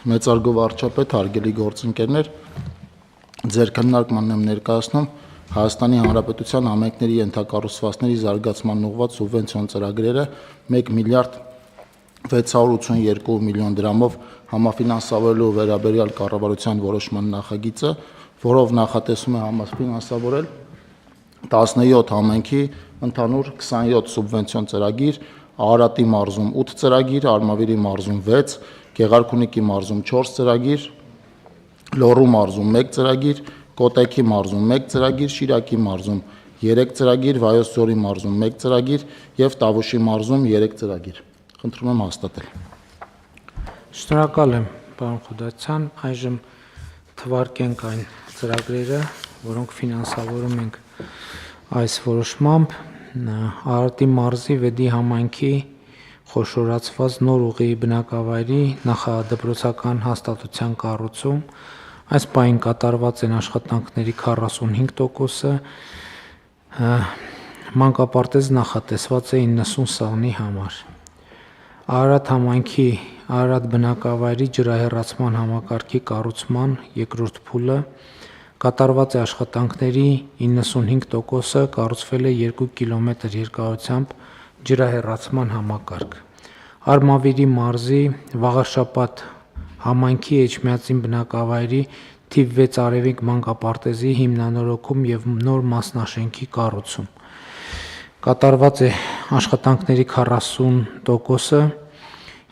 Մեծարգո վարչապետ, հարգելի գործընկերներ, ձեր քննարկմանն եմ ներկայացնում Հայաստանի Հանրապետության համայնքների ենթակառուցվածքների զարգացման ուղղված սուբվենցիոն ծրագրերը 1 միլիարդ 682 միլիոն դրամով համաֆինանսավորելու վերաբերյալ կառավարության որոշման նախագիծը, որով նախատեսում է համաֆինանսավորել 17 համայնքի ընդհանուր 27 սուբվենցիոն ծրագիր, Արարատի մարզում 8 ծրագիր, Արմավիրի մարզում 6, Գեղարքունիքի մարզում 4 ծրագիր, Լոռու մարզում 1 ծրագիր, Կոտայքի մարզում 1 ծրագիր, Շիրակի մարզում 3 ծրագիր, Վայոց ձորի մարզում 1 ծրագիր եւ Տավուշի մարզում 3 ծրագիր։ Խնդրում եմ հաստատել։ Շնորհակալ եմ, պարոն Խուդացյան, այժմ թվարկենք այն ծրագրերը, որոնք ֆինանսավորում ենք այս որոշմամբ։ Արարատի մարզի 6 համայնքի խոշորացված նոր ուղիի բնակավայրի նախադպրոցական հաստատության կառուցում, այս պահին կատարված են աշխատանքների 45%-ը, մանկապարտեզ նախատեսված է 90 սաղնի համար։ Արարատ համայնքի Արարատ բնակավայրի ջրահեռացման համակարգի կառուցման երկրորդ փուլը կատարված է աշխատանքների 95%-ը, կառուցվել է 2 կիլոմետր երկարությամբ ջրահեռացման համակարգ։ Արմավիրի մարզի Վաղարշապատ համայնքի Էջմիածին բնակավայրի թիվ 6 Արևիկ մանկապարտեզի հիմնանորոգում եւ նոր մասնաշենքի կառուցում։ Կատարված է աշխատանքների 40%-ը,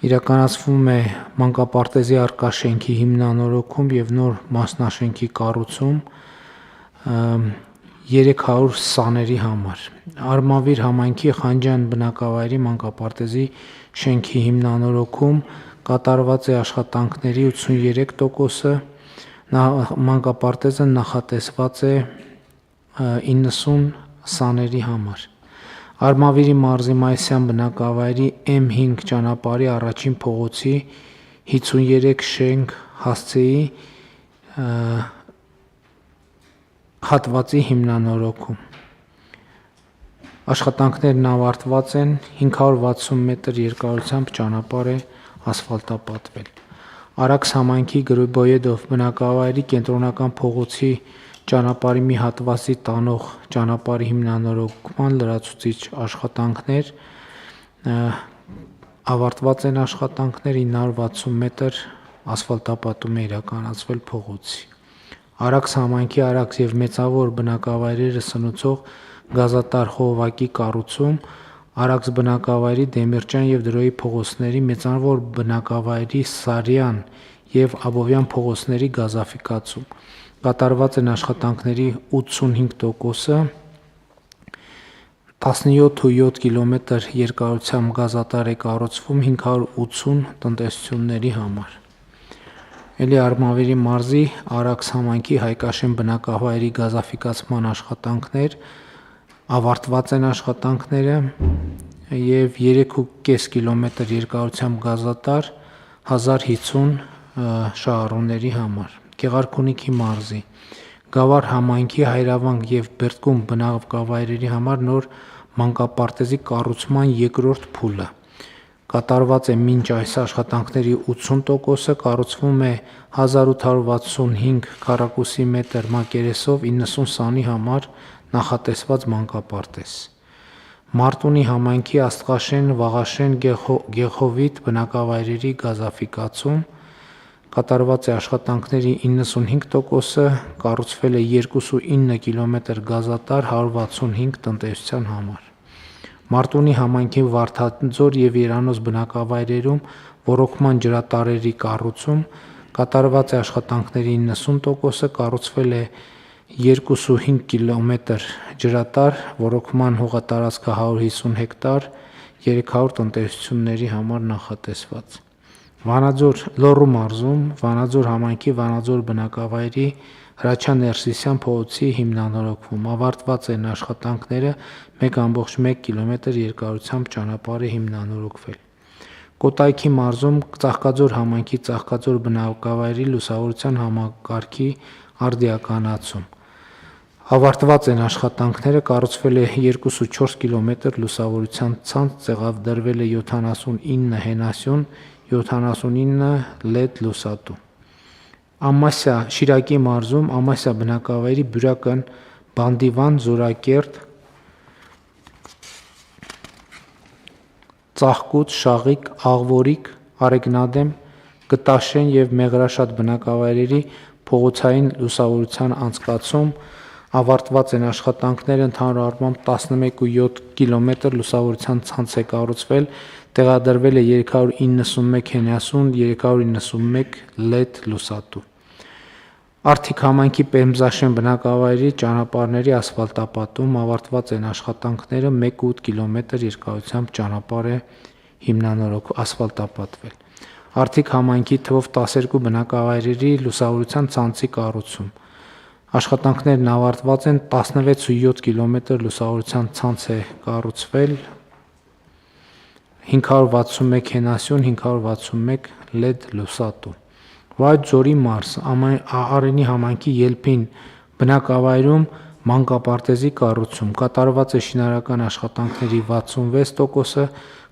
իրականացվում է մանկապարտեզի առկա շենքի հիմնանորոգում եւ նոր մասնաշենքի կառուցում 300 սաների համար։ Արմավիր համայնքի Խանջյան բնակավայրի մանկապարտեզի շենքի հիմնանորոգում կատարված է աշխատանքների 83%-ը, մանկապարտեզը նախատեսված է 90 սաների համար։ Արմավիրի մարզի Մայիսյան բնակավայրի M5 ճանապարհի առաջին փողոցի 53 շենք հասցեի հատվածի հիմնանորոգում։ Աշխատանքներն ավարտված են, 560 մետր երկարությամբ ճանապարհ է ասֆալտապատվել։ Արաքս համայնքի Գրիբոյեդով բնակավայրի կենտրոնական փողոցի ճանապարհի մի հատվածի տանող ճանապարհի հիմնանորոգման լրացուցիչ աշխատանքներ ավարտված են աշխատանքներ 960 մետր ասֆալտապատում է իրականացվել փողոցի։ Արաքս համայնքի Արաքս եւ Մեծավոր բնակավայրերը սնուցող գազատար խողովակի կառուցում, Արաքս բնակավայրի Դեմիրճյան եւ Դրոյի փողոցների, Մեծավոր բնակավայրի Սարյան եւ Աբովյան փողոցների գազաֆիկացում։ Կատարված են աշխատանքների 85%-ը, 17.7 կիլոմետր երկարությամբ գազատար է կառուցվում 580 տնտեսությունների համար։ Էլի Արմավիրի մարզի Արաքս համայնքի Հայկաշեն բնակավայրի գազաֆիկացման աշխատանքներ ավարտված են աշխատանքները եւ 3.5 կիլոմետր երկարությամբ գազատար 1050 շահառուների համար։ Գեղարքունիքի մարզի Գավառ համայնքի Հայրավանք եւ Բերդկում բնակավայրերի համար նոր մանկապարտեզի կառուցման երկրորդ փուլը կատարված է մինչ այս աշխատանքների 80%-ը, կառուցվում է 1865 քառակուսի մետր մակերեսով 90 սանի համար նախատեսված մանկապարտեզ։ Մարտունի համայնքի Աստղաշեն, Վաղաշեն, Գեղհովիտ բնակավայրերի գազաֆիկացում կատարված է աշխատանքների 95%-ը, կառուցվել է 2.9 կիլոմետր գազատար 165 տնտեսության համար։ Մարտունի համայնքի Վարդաձոր եւ Երանոց բնակավայրերում ոռոգման ջրատարերի կառուցում կատարված է աշխատանքների 90%-ը, կառուցվել է 2.5 կիլոմետր ջրատար, ոռոգման հողատարածքը 150 հեկտար, 300 տնտեսությունների համար նախատեսված։ Վանաձոր Լոռու մարզում Վանաձոր համայնքի Վանաձոր բնակավայրի Հրաչյա Ներսիսյան փողոցի հիմնանորոգվում ավարտված են աշխատանքները 1.1 կիլոմետր երկարությամբ ճանապարհը հիմնանորոգվել։ Կոտայքի մարզում Ծաղկաձոր համայնքի Ծաղկաձոր բնակավայրի լուսավորության համակարգի արդիականացում ավարտված են աշխատանքները, կառուցվել է 2.4 կիլոմետր լուսավորության ցանց, տեղադրվել է 79 հենասյուն, 79 LED լուսատու։ Ամասիա Շիրակի մարզում Ամասիա բնակավայրի Բյուրական, Բանդիվան, Զորակերտ, Ծաղկուց, Շաղիկ, Աղվորիկ, Արեգնադեմ, Գտաշեն եւ Մեղրաշատ բնակավայրերի փողոցային լուսավորության անցկացում ավարտված են աշխատանքները, ընդհանուր առմամբ 11.7 կիլոմետր լուսավորության ցանց է կառուցվել, տեղադրվել է 391 հենասուն, 391 LED լուսատու։ Արթիկ համայնքի Պերմզաշեն բնակավայրի ճանապարհների ասֆալտապատում ավարտված են աշխատանքները, 1.8 կիլոմետր երկարությամբ ճանապարհ է ասֆալտապատվել։ Արթիկ համայնքի թվով 12 բնակավայրերի լուսավորության ցանցի կառուցում։ Աշխատանքներն ավարտված են, 16.7 կիլոմետր լուսավորության ցանց է կառուցվել, 561 հենասյուն, 561 LED լուսատու։ Վայոց ձորի մարզ Արենի համայնքի Ելփին բնակավայրում մանկապարտեզի կառուցում, կատարված է շինարարական աշխատանքների 66%-ը,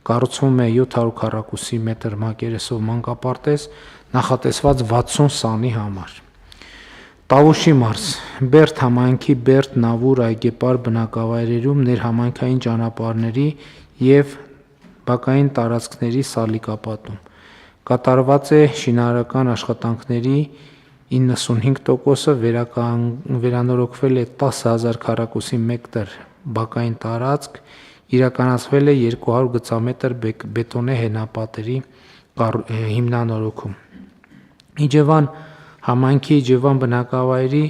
կառուցվում է 700 քառակուսի մետր մակերեսով մանկապարտեզ, նախատեսված 60 սանի համար։ Տավուշի մարզ Բերդ համայնքի Բերդ, Նավուր, Այգեպար բնակավայրերում ներհամայնքային ճանապարհների եւ բակային տարածքների սալիկապատում, կատարված է շինարարական աշխատանքների 95%-ը, վերանորոգվել է 10,000 քառակուսի մետր բակային տարածք, իրականացվել է 200 գծամետր բետոնե հենապատերի հիմնանորոգում։ Իջևան համայնքի Իջևան բնակավայրի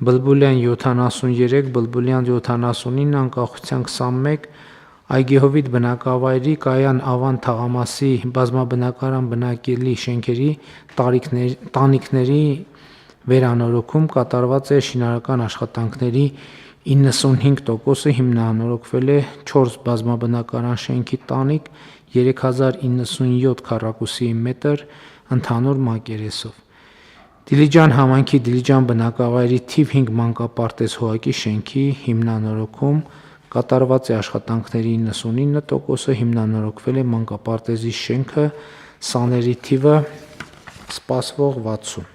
Բլբուլյան 73, Բլբուլյան 79, Անկախության 21, Այգեհովիտ բնակավայրի Կայան Ավան թաղամասի բազմաբնակարան բնակելի շենքերի տանիքների վերանորոգում, կատարված է շինարարական աշխատանքների 95%-ը, հիմնանորոգվել է 4 բազմաբնակարան շենքի տանիք 3097 քառակուսի մետր ընդհանուր մակերեսով։ Դիլիջան համայնքի Դիլիջան բնակավայրի թիվ 5 մանկապարտեզ Հոակի շենքի հիմնանորոգում, կատարված է աշխատանքների 99%-ը, հիմնանորոգվել է մանկապարտեզի շենքը, սաների թիվը սպասվող 60։